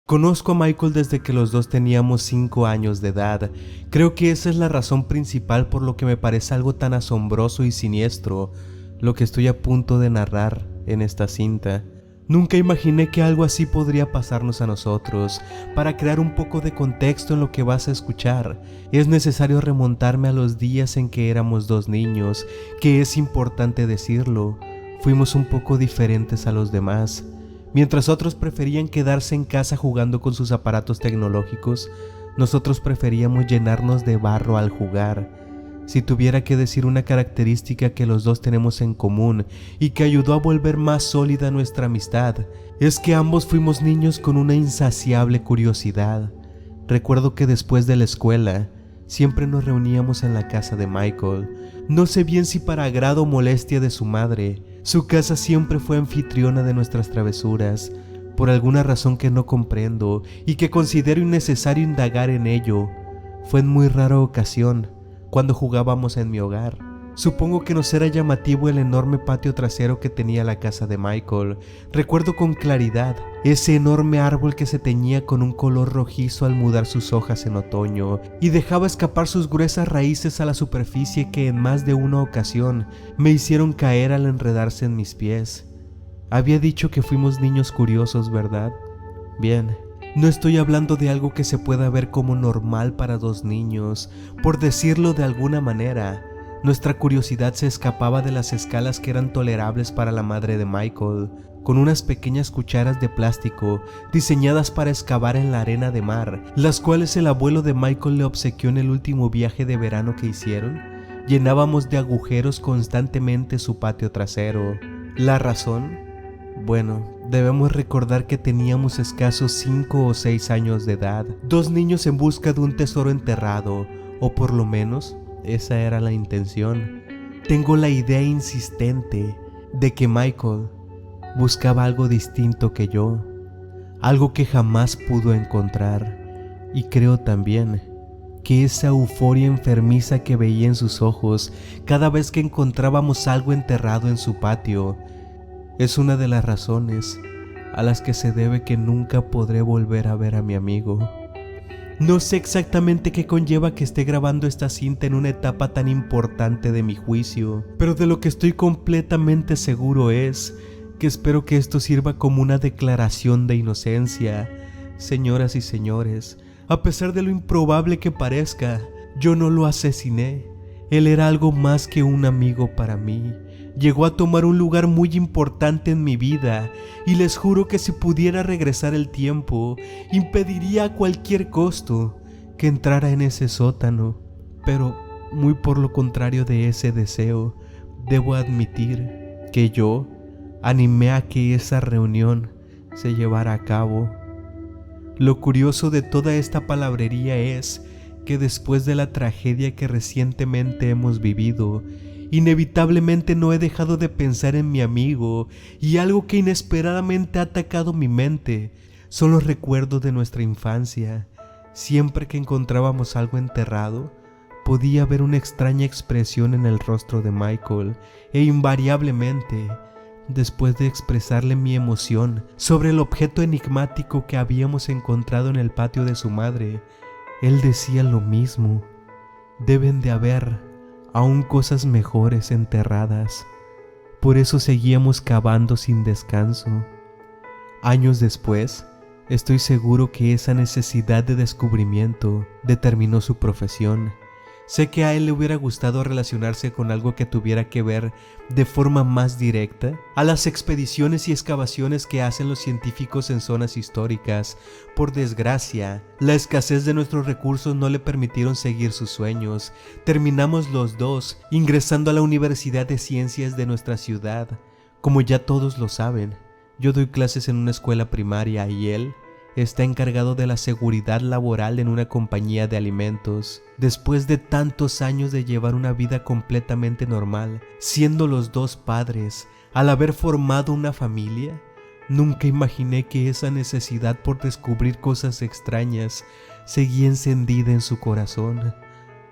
Conozco a Michael desde que los dos teníamos 5 años de edad. Creo que esa es la razón principal por lo que me parece algo tan asombroso y siniestro lo que estoy a punto de narrar en esta cinta. Nunca imaginé que algo así podría pasarnos a nosotros. Para crear un poco de contexto en lo que vas a escuchar, es necesario remontarme a los días en que éramos dos niños, que es importante decirlo, fuimos un poco diferentes a los demás. Mientras otros preferían quedarse en casa jugando con sus aparatos tecnológicos, nosotros preferíamos llenarnos de barro al jugar. Si tuviera que decir una característica que los dos tenemos en común y que ayudó a volver más sólida nuestra amistad, es que ambos fuimos niños con una insaciable curiosidad. Recuerdo que después de la escuela, siempre nos reuníamos en la casa de Michael. No sé bien si para agrado o molestia de su madre, su casa siempre fue anfitriona de nuestras travesuras, por alguna razón que no comprendo y que considero innecesario indagar en ello. Fue en muy rara ocasión cuando jugábamos en mi hogar. Supongo que nos era llamativo el enorme patio trasero que tenía la casa de Michael. Recuerdo con claridad ese enorme árbol que se teñía con un color rojizo al mudar sus hojas en otoño y dejaba escapar sus gruesas raíces a la superficie que en más de una ocasión me hicieron caer al enredarse en mis pies. Había dicho que fuimos niños curiosos, ¿verdad? Bien. No estoy hablando de algo que se pueda ver como normal para dos niños, por decirlo de alguna manera. Nuestra curiosidad se escapaba de las escalas que eran tolerables para la madre de Michael, con unas pequeñas cucharas de plástico diseñadas para excavar en la arena de mar, las cuales el abuelo de Michael le obsequió en el último viaje de verano que hicieron. Llenábamos de agujeros constantemente su patio trasero. ¿La razón? Bueno, debemos recordar que teníamos escasos 5 o 6 años de edad, dos niños en busca de un tesoro enterrado, o por lo menos esa era la intención. Tengo la idea insistente de que Michael buscaba algo distinto que yo, algo que jamás pudo encontrar, y creo también que esa euforia enfermiza que veía en sus ojos cada vez que encontrábamos algo enterrado en su patio es una de las razones a las que se debe que nunca podré volver a ver a mi amigo. No sé exactamente qué conlleva que esté grabando esta cinta en una etapa tan importante de mi juicio, pero de lo que estoy completamente seguro es que espero que esto sirva como una declaración de inocencia. Señoras y señores, a pesar de lo improbable que parezca, yo no lo asesiné. Él era algo más que un amigo para mí. Llegó a tomar un lugar muy importante en mi vida y les juro que si pudiera regresar el tiempo, impediría a cualquier costo que entrara en ese sótano. Pero muy por lo contrario de ese deseo, debo admitir que yo animé a que esa reunión se llevara a cabo. Lo curioso de toda esta palabrería es que después de la tragedia que recientemente hemos vivido, inevitablemente no he dejado de pensar en mi amigo, y algo que inesperadamente ha atacado mi mente son los recuerdos de nuestra infancia. Siempre que encontrábamos algo enterrado, podía ver una extraña expresión en el rostro de Michael, e invariablemente, después de expresarle mi emoción sobre el objeto enigmático que habíamos encontrado en el patio de su madre, él decía lo mismo: deben de haber aún cosas mejores enterradas. Por eso seguíamos cavando sin descanso. Años después, estoy seguro que esa necesidad de descubrimiento determinó su profesión. Sé que a él le hubiera gustado relacionarse con algo que tuviera que ver de forma más directa a las expediciones y excavaciones que hacen los científicos en zonas históricas. Por desgracia, la escasez de nuestros recursos no le permitieron seguir sus sueños. Terminamos los dos ingresando a la Universidad de Ciencias de nuestra ciudad. Como ya todos lo saben, yo doy clases en una escuela primaria y él está encargado de la seguridad laboral en una compañía de alimentos. Después de tantos años de llevar una vida completamente normal, siendo los dos padres, al haber formado una familia, nunca imaginé que esa necesidad por descubrir cosas extrañas seguía encendida en su corazón.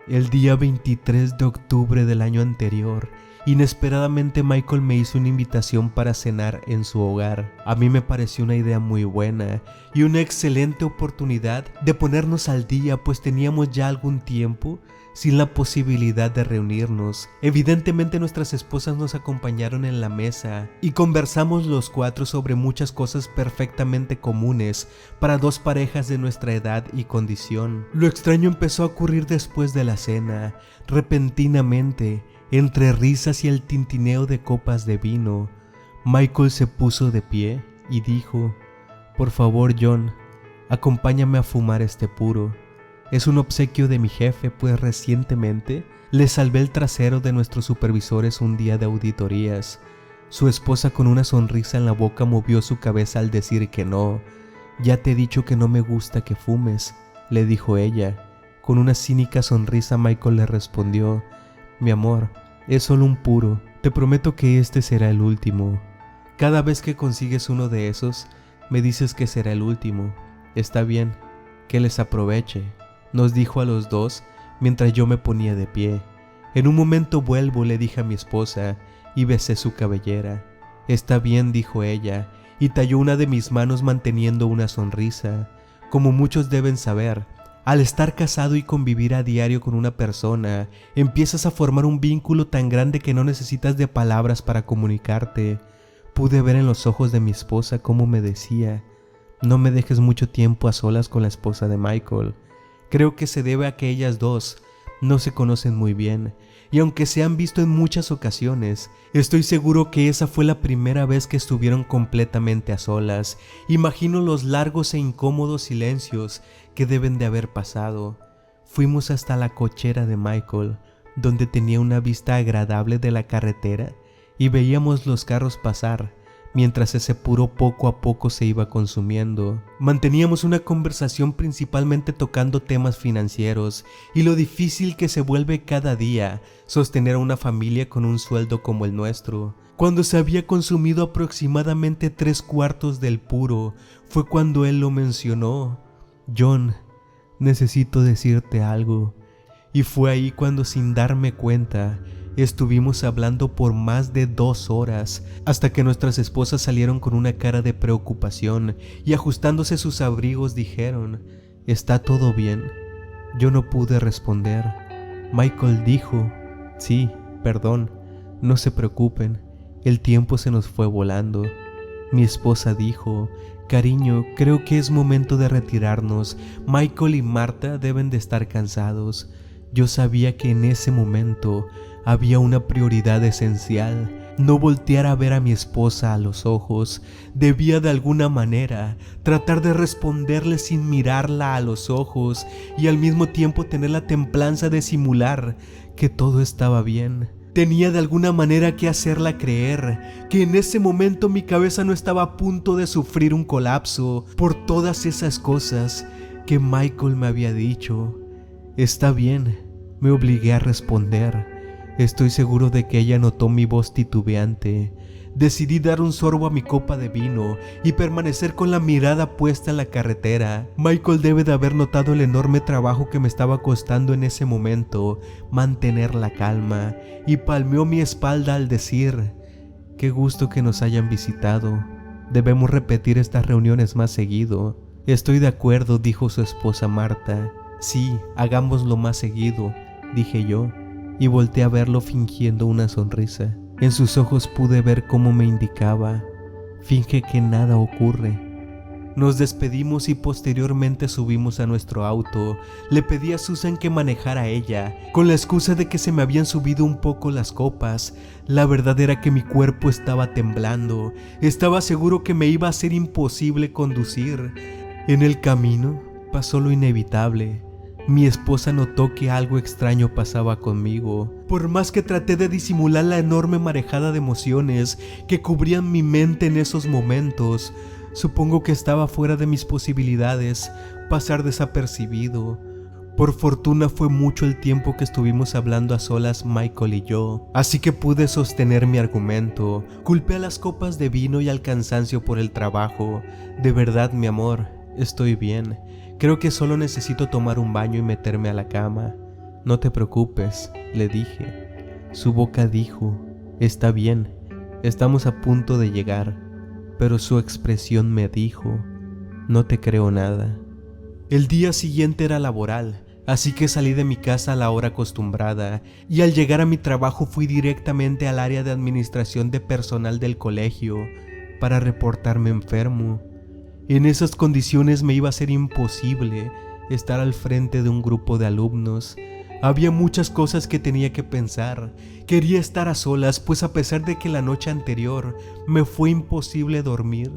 El día 23 de octubre del año anterior, Inesperadamente Michael me hizo una invitación para cenar en su hogar. A mí me pareció una idea muy buena y una excelente oportunidad de ponernos al día, pues teníamos ya algún tiempo sin la posibilidad de reunirnos. Evidentemente nuestras esposas nos acompañaron en la mesa y conversamos los cuatro sobre muchas cosas perfectamente comunes para dos parejas de nuestra edad y condición. Lo extraño empezó a ocurrir después de la cena. Repentinamente, entre risas y el tintineo de copas de vino, Michael se puso de pie y dijo: «Por favor, John, acompáñame a fumar este puro. Es un obsequio de mi jefe, pues recientemente le salvé el trasero de nuestros supervisores un día de auditorías». Su esposa, con una sonrisa en la boca, movió su cabeza al decir que no. «Ya te he dicho que no me gusta que fumes», le dijo ella. Con una cínica sonrisa Michael le respondió: «Mi amor, es solo un puro. Te prometo que este será el último. Cada vez que consigues uno de esos, me dices que será el último. Está bien, que les aproveche», nos dijo a los dos mientras yo me ponía de pie. «En un momento vuelvo», le dije a mi esposa y besé su cabellera. «Está bien», dijo ella, y talló una de mis manos manteniendo una sonrisa. Como muchos deben saber, al estar casado y convivir a diario con una persona, empiezas a formar un vínculo tan grande que no necesitas de palabras para comunicarte. Pude ver en los ojos de mi esposa cómo me decía: «No me dejes mucho tiempo a solas con la esposa de Michael». Creo que se debe a que ellas dos no se conocen muy bien, y aunque se han visto en muchas ocasiones, estoy seguro que esa fue la primera vez que estuvieron completamente a solas. Imagino los largos e incómodos silencios que deben de haber pasado. Fuimos hasta la cochera de Michael, donde tenía una vista agradable de la carretera, y veíamos los carros pasar, mientras ese puro poco a poco se iba consumiendo. Manteníamos una conversación principalmente tocando temas financieros y lo difícil que se vuelve cada día sostener a una familia con un sueldo como el nuestro. Cuando se había consumido aproximadamente 3/4 del puro, fue cuando él lo mencionó: «John, necesito decirte algo». Y fue ahí cuando, sin darme cuenta, estuvimos hablando por más de 2 horas, hasta que nuestras esposas salieron con una cara de preocupación y, ajustándose sus abrigos, dijeron: «¿Está todo bien?». Yo no pude responder. Michael dijo: «Sí, perdón, no se preocupen, el tiempo se nos fue volando». Mi esposa dijo: «Cariño, creo que es momento de retirarnos. Michael y Marta deben de estar cansados». Yo sabía que en ese momento había una prioridad esencial: no voltear a ver a mi esposa a los ojos. Debía de alguna manera tratar de responderle sin mirarla a los ojos y al mismo tiempo tener la templanza de simular que todo estaba bien. Tenía de alguna manera que hacerla creer que en ese momento mi cabeza no estaba a punto de sufrir un colapso por todas esas cosas que Michael me había dicho. «Está bien», me obligué a responder. Estoy seguro de que ella notó mi voz titubeante. Decidí dar un sorbo a mi copa de vino y permanecer con la mirada puesta en la carretera. Michael debe de haber notado el enorme trabajo que me estaba costando en ese momento mantener la calma, y palmeó mi espalda al decir: «Qué gusto que nos hayan visitado. Debemos repetir estas reuniones más seguido». «Estoy de acuerdo», dijo su esposa Marta. «Sí, hagámoslo más seguido», dije yo, y volteé a verlo fingiendo una sonrisa. En sus ojos pude ver cómo me indicaba: «Finge que nada ocurre». Nos despedimos y posteriormente subimos a nuestro auto. Le pedí a Susan que manejara ella, con la excusa de que se me habían subido un poco las copas. La verdad era que mi cuerpo estaba temblando. Estaba seguro que me iba a ser imposible conducir. En el camino pasó lo inevitable. Mi esposa notó que algo extraño pasaba conmigo. Por más que traté de disimular la enorme marejada de emociones que cubrían mi mente en esos momentos, supongo que estaba fuera de mis posibilidades pasar desapercibido. Por fortuna fue mucho el tiempo que estuvimos hablando a solas Michael y yo, así que pude sostener mi argumento. Culpé a las copas de vino y al cansancio por el trabajo. «De verdad, mi amor, estoy bien. Creo que solo necesito tomar un baño y meterme a la cama». «No te preocupes», le dije. Su boca dijo: Está bien, estamos a punto de llegar, pero su expresión me dijo, no te creo nada. El día siguiente era laboral, así que salí de mi casa a la hora acostumbrada y al llegar a mi trabajo fui directamente al área de administración de personal del colegio para reportarme enfermo. En esas condiciones me iba a ser imposible estar al frente de un grupo de alumnos. Había muchas cosas que tenía que pensar. Quería estar a solas, pues a pesar de que la noche anterior me fue imposible dormir,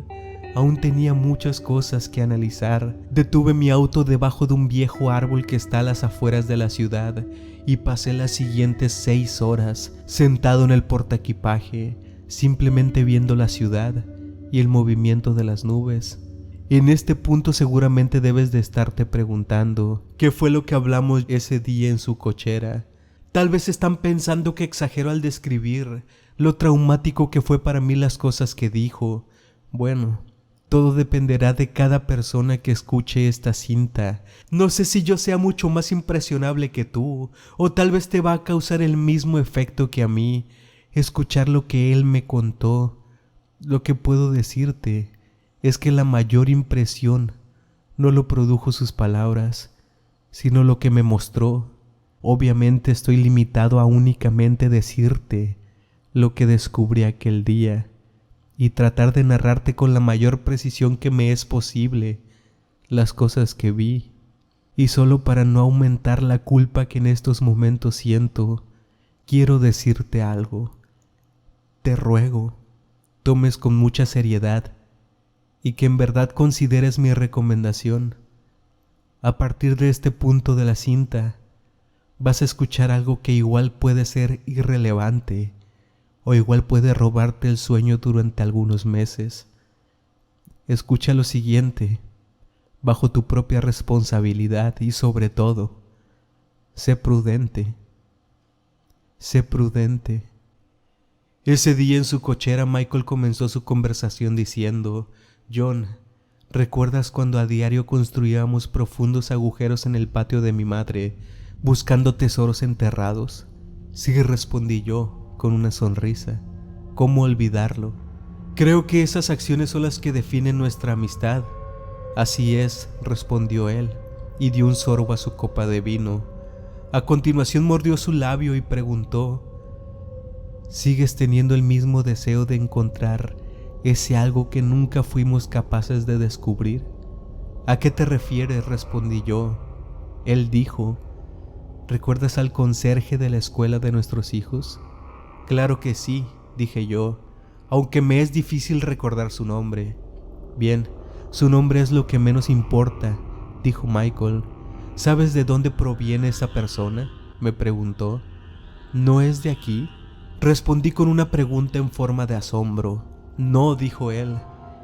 aún tenía muchas cosas que analizar. Detuve mi auto debajo de un viejo árbol que está a las afueras de la ciudad y pasé las siguientes 6 horas sentado en el portaequipaje, simplemente viendo la ciudad y el movimiento de las nubes. En este punto seguramente debes de estarte preguntando qué fue lo que hablamos ese día en su cochera. Tal vez están pensando que exagero al describir lo traumático que fue para mí las cosas que dijo. Bueno, todo dependerá de cada persona que escuche esta cinta. No sé si yo sea mucho más impresionable que tú, o tal vez te va a causar el mismo efecto que a mí escuchar lo que él me contó. Lo que puedo decirte es que la mayor impresión no lo produjo sus palabras, sino lo que me mostró. Obviamente estoy limitado a únicamente decirte lo que descubrí aquel día y tratar de narrarte con la mayor precisión que me es posible las cosas que vi. Y solo para no aumentar la culpa que en estos momentos siento, quiero decirte algo. Te ruego, tomes con mucha seriedad y que en verdad consideres mi recomendación. A partir de este punto de la cinta, vas a escuchar algo que igual puede ser irrelevante o igual puede robarte el sueño durante algunos meses. Escucha lo siguiente, bajo tu propia responsabilidad y sobre todo, sé prudente. Sé prudente. Ese día en su cochera Michael comenzó su conversación diciendo: John, ¿recuerdas cuando a diario construíamos profundos agujeros en el patio de mi madre, buscando tesoros enterrados? Sí, respondí yo, con una sonrisa. ¿Cómo olvidarlo? Creo que esas acciones son las que definen nuestra amistad. Así es, respondió él, y dio un sorbo a su copa de vino. A continuación mordió su labio y preguntó: ¿sigues teniendo el mismo deseo de encontrar ese algo que nunca fuimos capaces de descubrir? ¿A qué te refieres?, respondí yo. Él dijo: ¿recuerdas al conserje de la escuela de nuestros hijos? Claro que sí, dije yo, aunque me es difícil recordar su nombre. Bien, su nombre es lo que menos importa, dijo Michael. ¿Sabes de dónde proviene esa persona?, me preguntó. ¿No es de aquí?, respondí con una pregunta en forma de asombro. No, dijo él,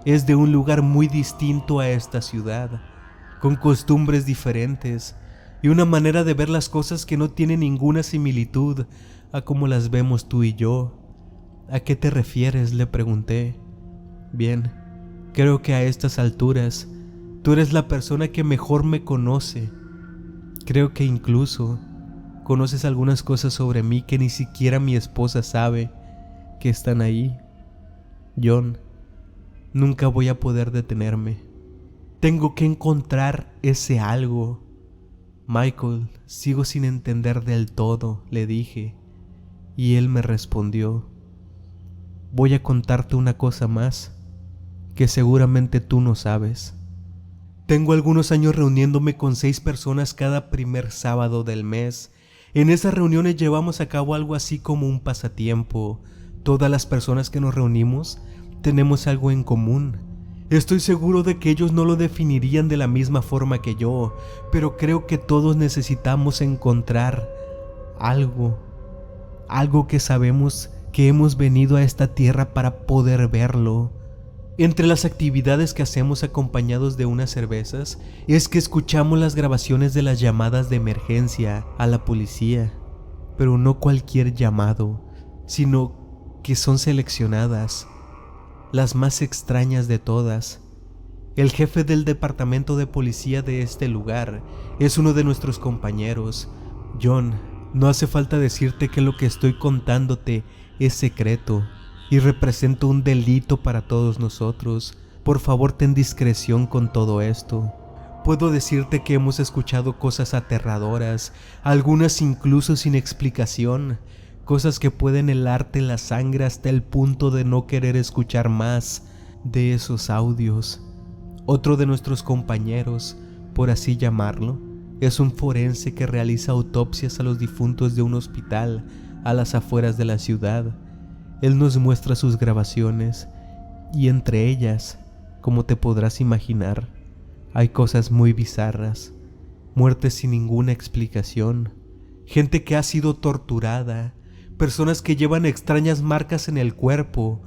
es de un lugar muy distinto a esta ciudad, con costumbres diferentes y una manera de ver las cosas que no tiene ninguna similitud a como las vemos tú y yo. ¿A qué te refieres?, le pregunté. Bien, creo que a estas alturas tú eres la persona que mejor me conoce. Creo que incluso conoces algunas cosas sobre mí que ni siquiera mi esposa sabe que están ahí. John, nunca voy a poder detenerme. Tengo que encontrar ese algo. Michael, sigo sin entender del todo, le dije, y él me respondió: voy a contarte una cosa más que seguramente tú no sabes. Tengo algunos años reuniéndome con 6 personas cada primer sábado del mes. En esas reuniones llevamos a cabo algo así como un pasatiempo. Todas las personas que nos reunimos tenemos algo en común. Estoy seguro de que ellos no lo definirían de la misma forma que yo, pero creo que todos necesitamos encontrar algo que sabemos que hemos venido a esta tierra para poder verlo. Entre las actividades que hacemos acompañados de unas cervezas es que escuchamos las grabaciones de las llamadas de emergencia a la policía, pero no cualquier llamado, sino que son seleccionadas, las más extrañas de todas. El jefe del departamento de policía de este lugar es uno de nuestros compañeros, John. No hace falta decirte que lo que estoy contándote es secreto y representa un delito para todos nosotros. Por favor, ten discreción con todo esto. Puedo decirte que hemos escuchado cosas aterradoras, algunas incluso sin explicación, cosas que pueden helarte la sangre hasta el punto de no querer escuchar más de esos audios. Otro de nuestros compañeros, por así llamarlo, es un forense que realiza autopsias a los difuntos de un hospital a las afueras de la ciudad. Él nos muestra sus grabaciones y entre ellas, como te podrás imaginar, hay cosas muy bizarras, muertes sin ninguna explicación, gente que ha sido torturada, personas que llevan extrañas marcas en el cuerpo,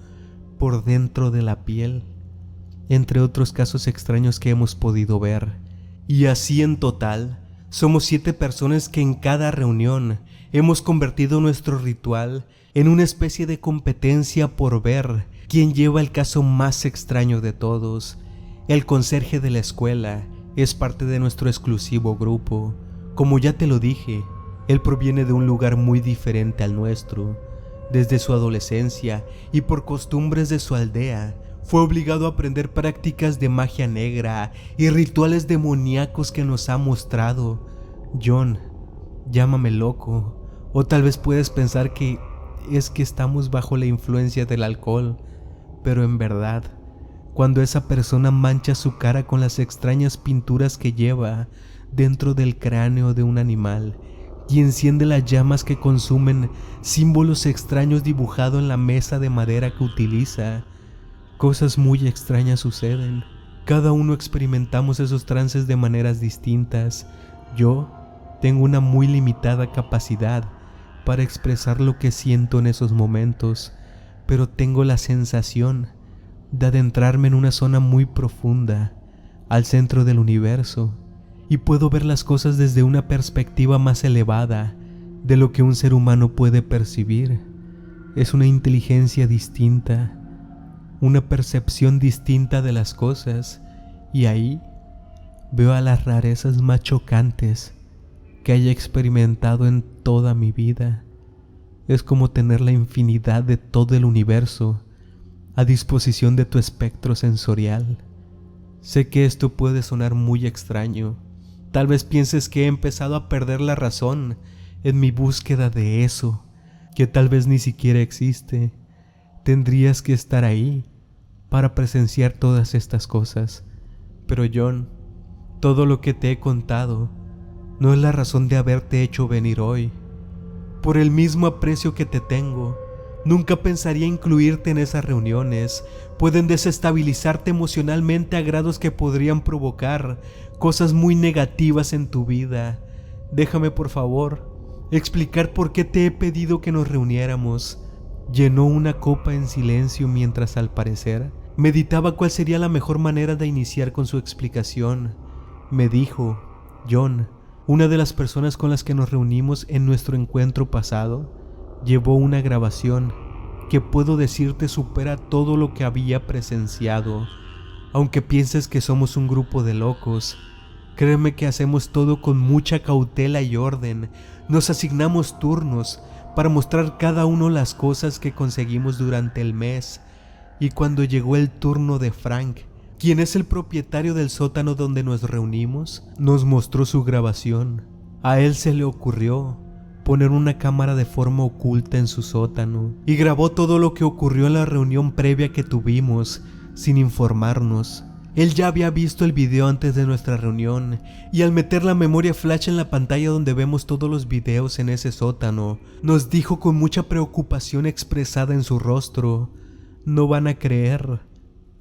por dentro de la piel, entre otros casos extraños que hemos podido ver. Y así en total, somos 7 personas que en cada reunión hemos convertido nuestro ritual en una especie de competencia por ver quién lleva el caso más extraño de todos. El conserje de la escuela es parte de nuestro exclusivo grupo. Como ya te lo dije, él proviene de un lugar muy diferente al nuestro. Desde su adolescencia y por costumbres de su aldea, fue obligado a aprender prácticas de magia negra y rituales demoníacos que nos ha mostrado. John, llámame loco, o tal vez puedes pensar que es que estamos bajo la influencia del alcohol, pero en verdad, cuando esa persona mancha su cara con las extrañas pinturas que lleva dentro del cráneo de un animal y enciende las llamas que consumen símbolos extraños dibujados en la mesa de madera que utiliza, cosas muy extrañas suceden. Cada uno experimentamos esos trances de maneras distintas. Yo tengo una muy limitada capacidad para expresar lo que siento en esos momentos, pero tengo la sensación de adentrarme en una zona muy profunda, al centro del universo, y puedo ver las cosas desde una perspectiva más elevada de lo que un ser humano puede percibir. Es una inteligencia distinta, una percepción distinta de las cosas, y ahí veo a las rarezas más chocantes que haya experimentado en toda mi vida. Es como tener la infinidad de todo el universo a disposición de tu espectro sensorial. Sé que esto puede sonar muy extraño. Tal vez pienses que he empezado a perder la razón en mi búsqueda de eso, que tal vez ni siquiera existe. Tendrías que estar ahí para presenciar todas estas cosas. Pero John, todo lo que te he contado no es la razón de haberte hecho venir hoy. Por el mismo aprecio que te tengo, nunca pensaría incluirte en esas reuniones. Pueden desestabilizarte emocionalmente a grados que podrían provocar cosas muy negativas en tu vida. Déjame, por favor, explicar por qué te he pedido que nos reuniéramos. Llenó una copa en silencio mientras, al parecer, meditaba cuál sería la mejor manera de iniciar con su explicación. Me dijo: John, una de las personas con las que nos reunimos en nuestro encuentro pasado llevó una grabación que puedo decirte supera todo lo que había presenciado. Aunque pienses que somos un grupo de locos, créeme que hacemos todo con mucha cautela y orden. Nos asignamos turnos para mostrar cada uno las cosas que conseguimos durante el mes. Y cuando llegó el turno de Frank, quien es el propietario del sótano donde nos reunimos, nos mostró su grabación. A él se le ocurrió poner una cámara de forma oculta en su sótano y grabó todo lo que ocurrió en la reunión previa que tuvimos sin informarnos. Él ya había visto el video antes de nuestra reunión y al meter la memoria flash en la pantalla donde vemos todos los videos en ese sótano, nos dijo con mucha preocupación expresada en su rostro: no van a creer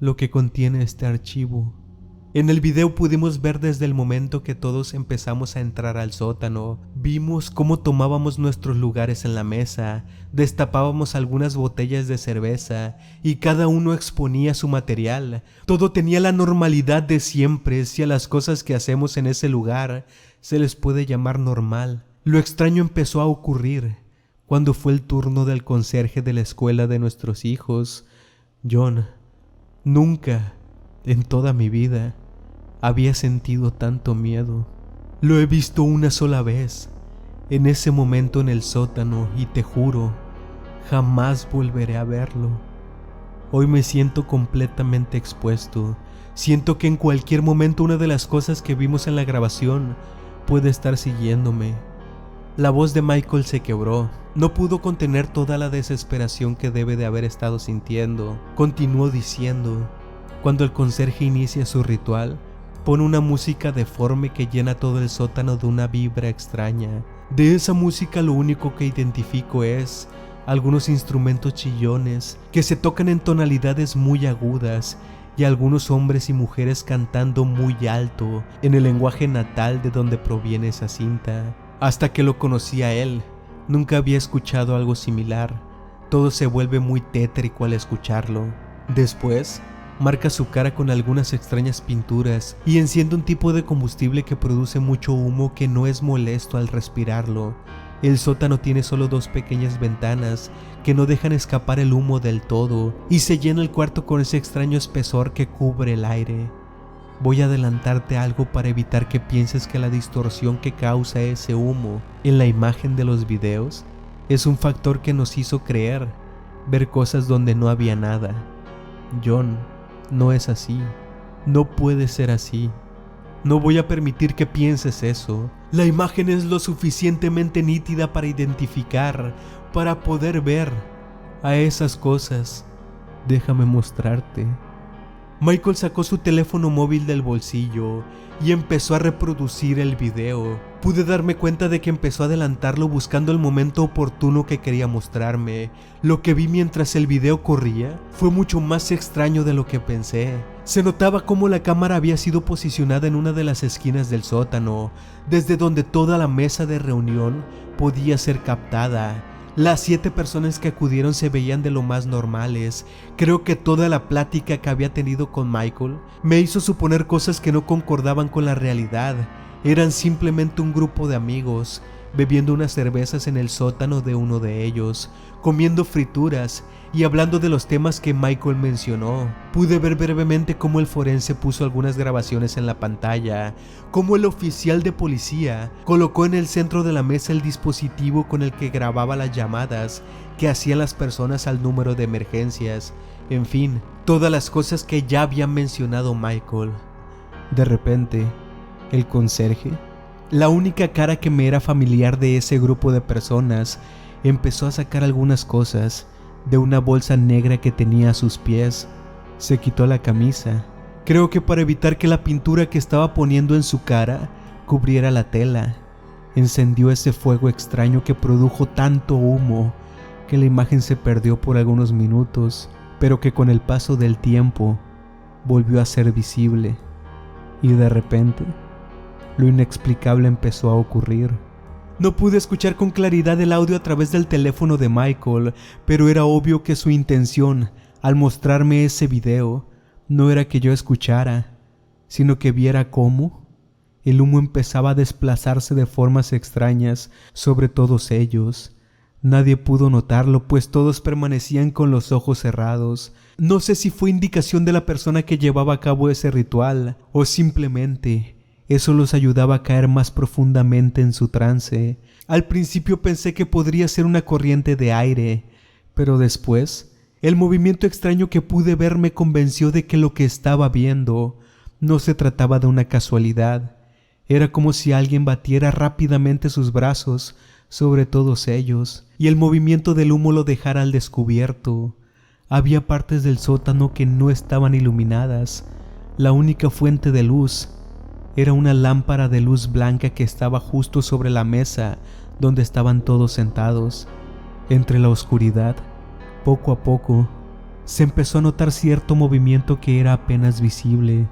lo que contiene este archivo. En el video pudimos ver desde el momento que todos empezamos a entrar al sótano. Vimos cómo tomábamos nuestros lugares en la mesa, destapábamos algunas botellas de cerveza y cada uno exponía su material. Todo tenía la normalidad de siempre, si a las cosas que hacemos en ese lugar se les puede llamar normal. Lo extraño empezó a ocurrir cuando fue el turno del conserje de la escuela de nuestros hijos. John, nunca en toda mi vida había sentido tanto miedo. Lo he visto una sola vez en ese momento en el sótano, y te juro, jamás volveré a verlo. Hoy me siento completamente expuesto. Siento que en cualquier momento una de las cosas que vimos en la grabación puede estar siguiéndome. La voz de Michael se quebró. No pudo contener toda la desesperación que debe de haber estado sintiendo. Continuó diciendo: cuando el conserje inicia su ritual, pone una música deforme que llena todo el sótano de una vibra extraña. De esa música lo único que identifico es algunos instrumentos chillones que se tocan en tonalidades muy agudas y algunos hombres y mujeres cantando muy alto en el lenguaje natal de donde proviene esa cinta. Hasta que lo conocí a él, nunca había escuchado algo similar. Todo se vuelve muy tétrico al escucharlo. Después, marca su cara con algunas extrañas pinturas y enciende un tipo de combustible que produce mucho humo que no es molesto al respirarlo. El sótano tiene solo 2 pequeñas ventanas que no dejan escapar el humo del todo y se llena el cuarto con ese extraño espesor que cubre el aire. Voy a adelantarte algo para evitar que pienses que la distorsión que causa ese humo en la imagen de los videos es un factor que nos hizo creer ver cosas donde no había nada. John, no es así. No puede ser así. No voy a permitir que pienses eso. La imagen es lo suficientemente nítida para identificar, para poder ver a esas cosas. Déjame mostrarte. Michael sacó su teléfono móvil del bolsillo y empezó a reproducir el video. Pude darme cuenta de que empezó a adelantarlo buscando el momento oportuno que quería mostrarme. Lo que vi mientras el video corría fue mucho más extraño de lo que pensé. Se notaba cómo la cámara había sido posicionada en una de las esquinas del sótano, desde donde toda la mesa de reunión podía ser captada. Las 7 personas que acudieron se veían de lo más normales. Creo que toda la plática que había tenido con Michael me hizo suponer cosas que no concordaban con la realidad. Eran simplemente un grupo de amigos, bebiendo unas cervezas en el sótano de uno de ellos, comiendo frituras y hablando de los temas que Michael mencionó. Pude ver brevemente cómo el forense puso algunas grabaciones en la pantalla, cómo el oficial de policía colocó en el centro de la mesa el dispositivo con el que grababa las llamadas que hacían las personas al número de emergencias. En fin, todas las cosas que ya había mencionado Michael. De repente, el conserje, la única cara que me era familiar de ese grupo de personas, empezó a sacar algunas cosas de una bolsa negra que tenía a sus pies. Se quitó la camisa, creo que para evitar que la pintura que estaba poniendo en su cara cubriera la tela. Encendió ese fuego extraño que produjo tanto humo que la imagen se perdió por algunos minutos, pero que con el paso del tiempo volvió a ser visible. Y de repente, lo inexplicable empezó a ocurrir. No pude escuchar con claridad el audio a través del teléfono de Michael, pero era obvio que su intención, al mostrarme ese video, no era que yo escuchara, sino que viera cómo el humo empezaba a desplazarse de formas extrañas sobre todos ellos. Nadie pudo notarlo, pues todos permanecían con los ojos cerrados. No sé si fue indicación de la persona que llevaba a cabo ese ritual, o simplemente eso los ayudaba a caer más profundamente en su trance. Al principio pensé que podría ser una corriente de aire, pero después, el movimiento extraño que pude ver me convenció de que lo que estaba viendo no se trataba de una casualidad. Era como si alguien batiera rápidamente sus brazos sobre todos ellos, y el movimiento del humo lo dejara al descubierto. Había partes del sótano que no estaban iluminadas. La única fuente de luz era una lámpara de luz blanca que estaba justo sobre la mesa donde estaban todos sentados. Entre la oscuridad, poco a poco, se empezó a notar cierto movimiento que era apenas visible.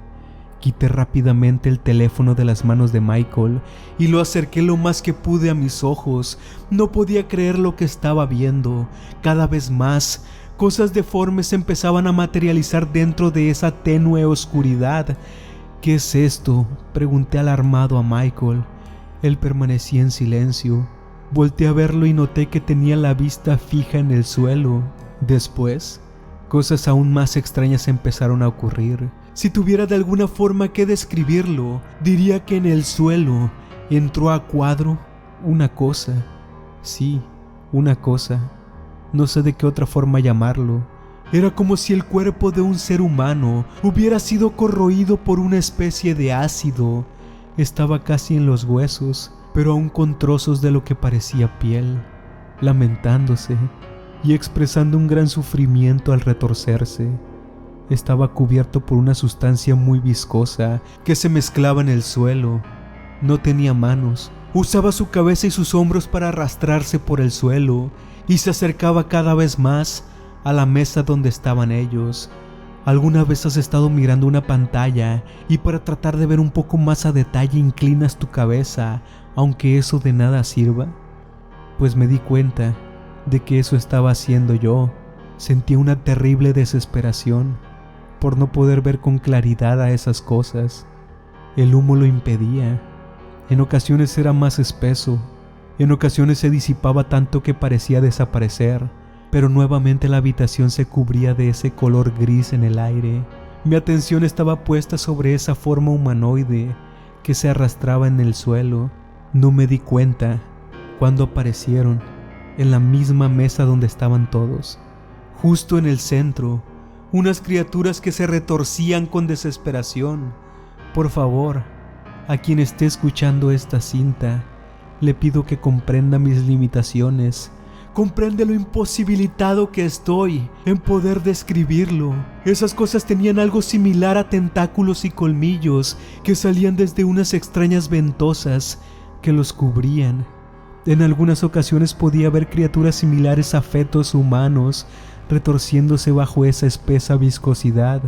Quité rápidamente el teléfono de las manos de Michael y lo acerqué lo más que pude a mis ojos. No podía creer lo que estaba viendo. Cada vez más, cosas deformes se empezaban a materializar dentro de esa tenue oscuridad. ¿Qué es esto?, pregunté alarmado a Michael. Él permanecía en silencio. Volteé a verlo y noté que tenía la vista fija en el suelo. Después, cosas aún más extrañas empezaron a ocurrir. Si tuviera de alguna forma que describirlo, diría que en el suelo entró a cuadro una cosa, sí, una cosa, no sé de qué otra forma llamarlo. Era como si el cuerpo de un ser humano hubiera sido corroído por una especie de ácido. Estaba casi en los huesos, pero aún con trozos de lo que parecía piel, lamentándose y expresando un gran sufrimiento al retorcerse. Estaba cubierto por una sustancia muy viscosa que se mezclaba en el suelo. No tenía manos. Usaba su cabeza y sus hombros para arrastrarse por el suelo y se acercaba cada vez más a la mesa donde estaban ellos. ¿Alguna vez has estado mirando una pantalla y para tratar de ver un poco más a detalle inclinas tu cabeza, aunque eso de nada sirva? Pues me di cuenta de que eso estaba haciendo yo. Sentí una terrible desesperación por no poder ver con claridad a esas cosas. El humo lo impedía. En ocasiones era más espeso, en ocasiones se disipaba tanto que parecía desaparecer, pero nuevamente la habitación se cubría de ese color gris en el aire. Mi atención estaba puesta sobre esa forma humanoide que se arrastraba en el suelo. No me di cuenta cuando aparecieron en la misma mesa donde estaban todos, justo en el centro, unas criaturas que se retorcían con desesperación. Por favor, a quien esté escuchando esta cinta, le pido que comprenda mis limitaciones. Comprende lo imposibilitado que estoy en poder describirlo. Esas cosas tenían algo similar a tentáculos y colmillos que salían desde unas extrañas ventosas que los cubrían. En algunas ocasiones podía ver criaturas similares a fetos humanos retorciéndose bajo esa espesa viscosidad,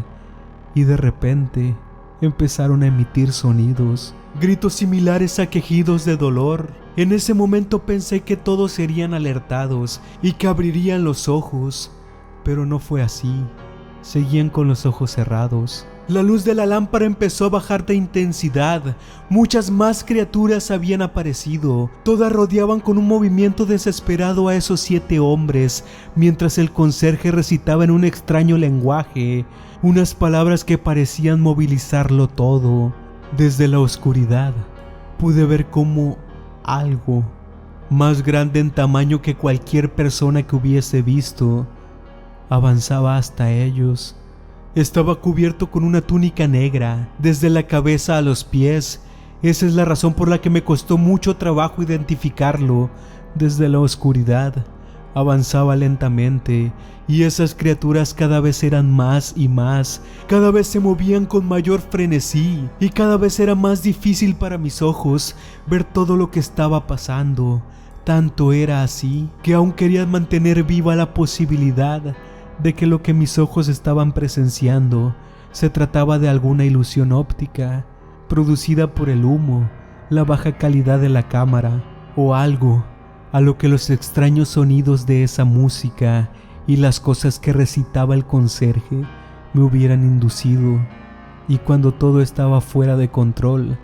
y de repente empezaron a emitir sonidos, gritos similares a quejidos de dolor. En ese momento pensé que todos serían alertados y que abrirían los ojos, pero no fue así. Seguían con los ojos cerrados. La luz de la lámpara empezó a bajar de intensidad. Muchas más criaturas habían aparecido. Todas rodeaban con un movimiento desesperado a esos 7 hombres, mientras el conserje recitaba en un extraño lenguaje unas palabras que parecían movilizarlo todo. Desde la oscuridad pude ver cómo algo más grande en tamaño que cualquier persona que hubiese visto avanzaba hasta ellos. Estaba cubierto con una túnica negra, desde la cabeza a los pies. Esa es la razón por la que me costó mucho trabajo identificarlo. Desde la oscuridad avanzaba lentamente, y esas criaturas cada vez eran más y más. Cada vez se movían con mayor frenesí, y cada vez era más difícil para mis ojos ver todo lo que estaba pasando. Tanto era así que aún quería mantener viva la posibilidad de que lo que mis ojos estaban presenciando se trataba de alguna ilusión óptica producida por el humo, la baja calidad de la cámara o algo a lo que los extraños sonidos de esa música y las cosas que recitaba el conserje me hubieran inducido. Y cuando todo estaba fuera de control,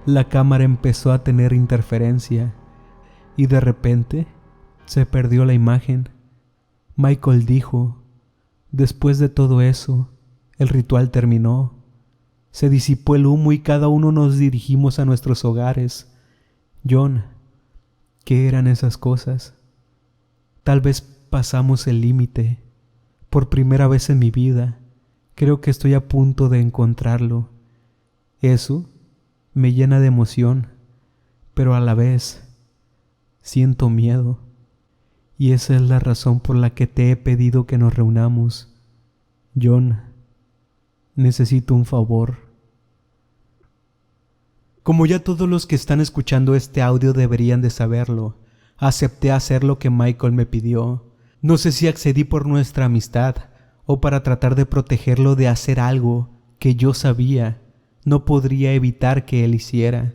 la cámara empezó a tener interferencia y de repente se perdió la imagen. Michael dijo: después de todo eso, el ritual terminó. Se disipó el humo y cada uno nos dirigimos a nuestros hogares. John, ¿qué eran esas cosas? Tal vez pasamos el límite. Por primera vez en mi vida, creo que estoy a punto de encontrarlo. Eso me llena de emoción, pero a la vez siento miedo. Y esa es la razón por la que te he pedido que nos reunamos. John, necesito un favor. Como ya todos los que están escuchando este audio deberían de saberlo, acepté hacer lo que Michael me pidió. No sé si accedí por nuestra amistad o para tratar de protegerlo de hacer algo que yo sabía no podría evitar que él hiciera,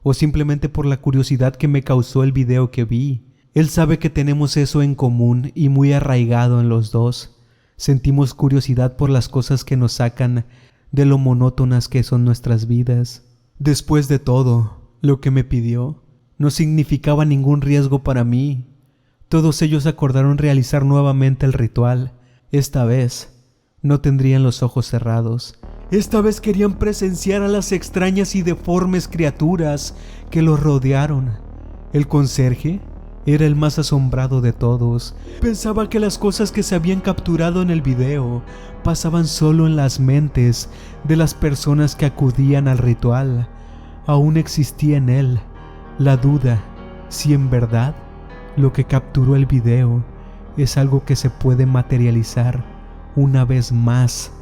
o simplemente por la curiosidad que me causó el video que vi. Él sabe que tenemos eso en común y muy arraigado en los dos. Sentimos curiosidad por las cosas que nos sacan de lo monótonas que son nuestras vidas. Después de todo, lo que me pidió no significaba ningún riesgo para mí. Todos ellos acordaron realizar nuevamente el ritual. Esta vez no tendrían los ojos cerrados. Esta vez querían presenciar a las extrañas y deformes criaturas que los rodearon. El conserje era el más asombrado de todos. Pensaba que las cosas que se habían capturado en el video pasaban solo en las mentes de las personas que acudían al ritual. Aún existía en él la duda si en verdad lo que capturó el video es algo que se puede materializar una vez más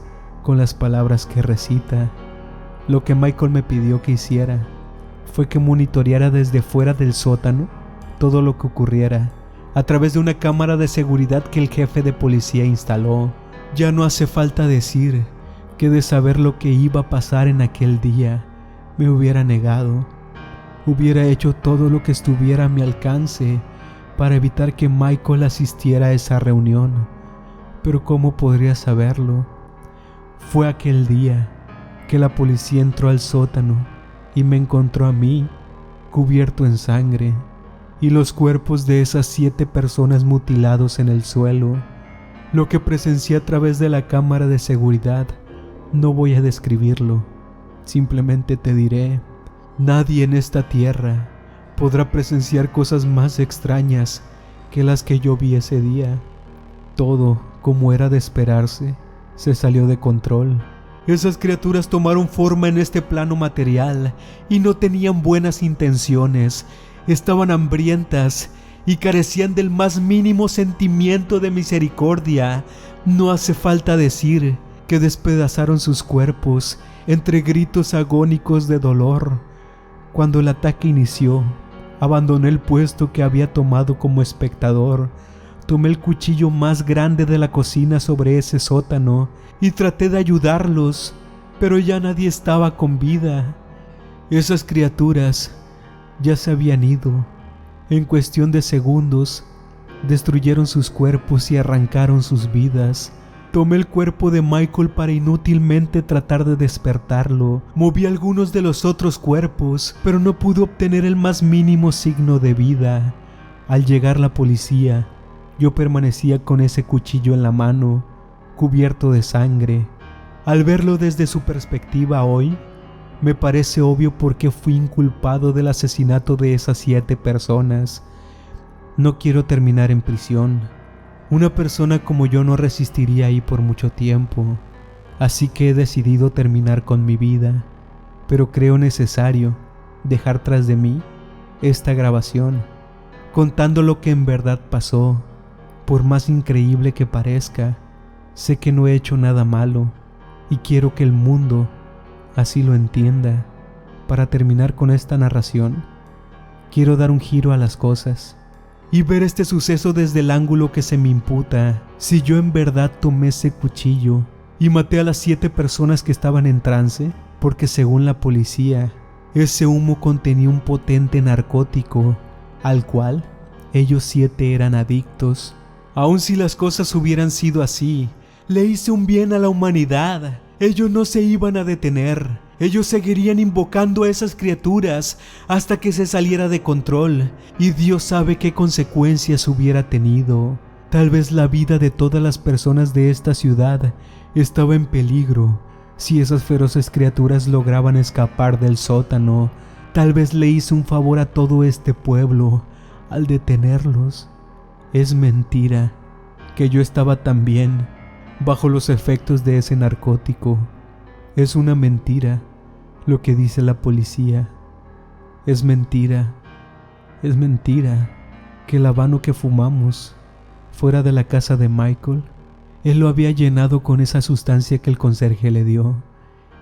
con las palabras que recita. Lo que Michael me pidió que hiciera fue que monitoreara desde fuera del sótano todo lo que ocurriera a través de una cámara de seguridad que el jefe de policía instaló. Ya no hace falta decir que de saber lo que iba a pasar en aquel día me hubiera negado. Hubiera hecho todo lo que estuviera a mi alcance para evitar que Michael asistiera a esa reunión. Pero ¿cómo podría saberlo? Fue aquel día que la policía entró al sótano y me encontró a mí, cubierto en sangre, y los cuerpos de esas 7 personas mutilados en el suelo. Lo que presencié a través de la cámara de seguridad, no voy a describirlo. Simplemente te diré, nadie en esta tierra podrá presenciar cosas más extrañas que las que yo vi ese día. Todo, como era de esperarse, se salió de control. Esas criaturas tomaron forma en este plano material y no tenían buenas intenciones. Estaban hambrientas y carecían del más mínimo sentimiento de misericordia. No hace falta decir que despedazaron sus cuerpos entre gritos agónicos de dolor. Cuando el ataque inició, abandoné el puesto que había tomado como espectador. Tomé el cuchillo más grande de la cocina sobre ese sótano y traté de ayudarlos, pero ya nadie estaba con vida. Esas criaturas ya se habían ido. En cuestión de segundos, destruyeron sus cuerpos y arrancaron sus vidas. Tomé el cuerpo de Michael para inútilmente tratar de despertarlo. Moví algunos de los otros cuerpos, pero no pude obtener el más mínimo signo de vida. Al llegar la policía, yo permanecía con ese cuchillo en la mano, cubierto de sangre. Al verlo desde su perspectiva hoy, me parece obvio por qué fui inculpado del asesinato de esas 7 personas. No quiero terminar en prisión. Una persona como yo no resistiría ahí por mucho tiempo, así que he decidido terminar con mi vida, pero creo necesario dejar tras de mí esta grabación, contando lo que en verdad pasó. Por más increíble que parezca, sé que no he hecho nada malo y quiero que el mundo así lo entienda. Para terminar con esta narración, quiero dar un giro a las cosas y ver este suceso desde el ángulo que se me imputa. Si yo en verdad tomé ese cuchillo y maté a las 7 personas que estaban en trance, porque según la policía, ese humo contenía un potente narcótico al cual ellos 7 eran adictos. Aun si las cosas hubieran sido así, le hice un bien a la humanidad. Ellos no se iban a detener. Ellos seguirían invocando a esas criaturas hasta que se saliera de control, y Dios sabe qué consecuencias hubiera tenido. Tal vez la vida de todas las personas de esta ciudad estaba en peligro si esas feroces criaturas lograban escapar del sótano. Tal vez le hice un favor a todo este pueblo al detenerlos. Es mentira que yo estaba también bajo los efectos de ese narcótico. Es una mentira lo que dice la policía. Es mentira que el habano que fumamos fuera de la casa de Michael, él lo había llenado con esa sustancia que el conserje le dio,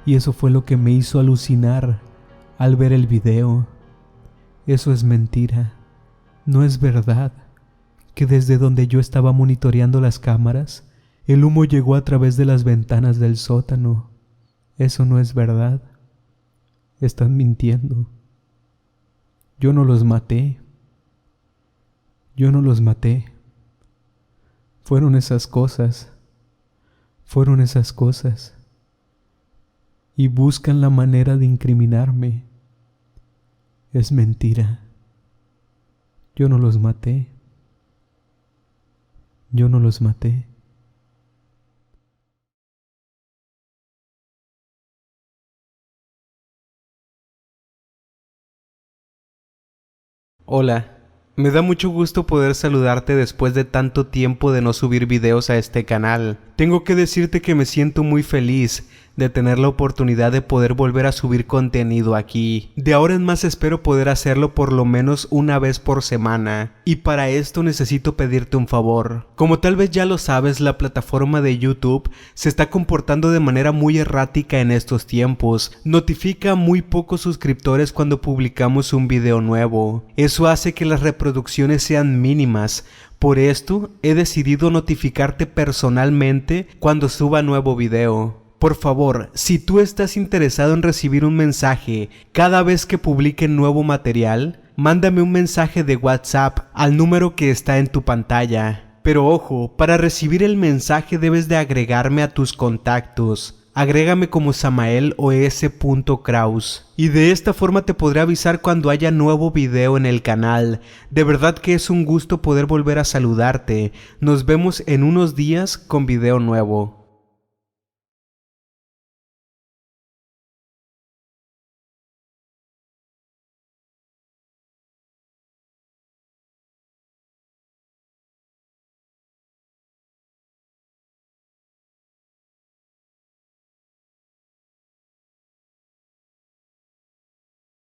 y eso fue lo que me hizo alucinar al ver el video. Eso es mentira. No es verdad que desde donde yo estaba monitoreando las cámaras, el humo llegó a través de las ventanas del sótano. Eso no es verdad. Están mintiendo. Yo no los maté. Yo no los maté. Fueron esas cosas. Fueron esas cosas. Y buscan la manera de incriminarme. Es mentira. Yo no los maté. Yo no los maté. Hola, me da mucho gusto poder saludarte después de tanto tiempo de no subir videos a este canal. Tengo que decirte que me siento muy feliz de tener la oportunidad de poder volver a subir contenido aquí. De ahora en más espero poder hacerlo por lo menos una vez por semana. Y para esto necesito pedirte un favor. Como tal vez ya lo sabes, la plataforma de YouTube se está comportando de manera muy errática en estos tiempos. Notifica a muy pocos suscriptores cuando publicamos un video nuevo. Eso hace que las reproducciones sean mínimas. Por esto, he decidido notificarte personalmente cuando suba nuevo video. Por favor, si tú estás interesado en recibir un mensaje cada vez que publique nuevo material, mándame un mensaje de WhatsApp al número que está en tu pantalla. Pero ojo, para recibir el mensaje debes de agregarme a tus contactos. Agrégame como Samael o S.Kraus. Y de esta forma te podré avisar cuando haya nuevo video en el canal. De verdad que es un gusto poder volver a saludarte. Nos vemos en unos días con video nuevo.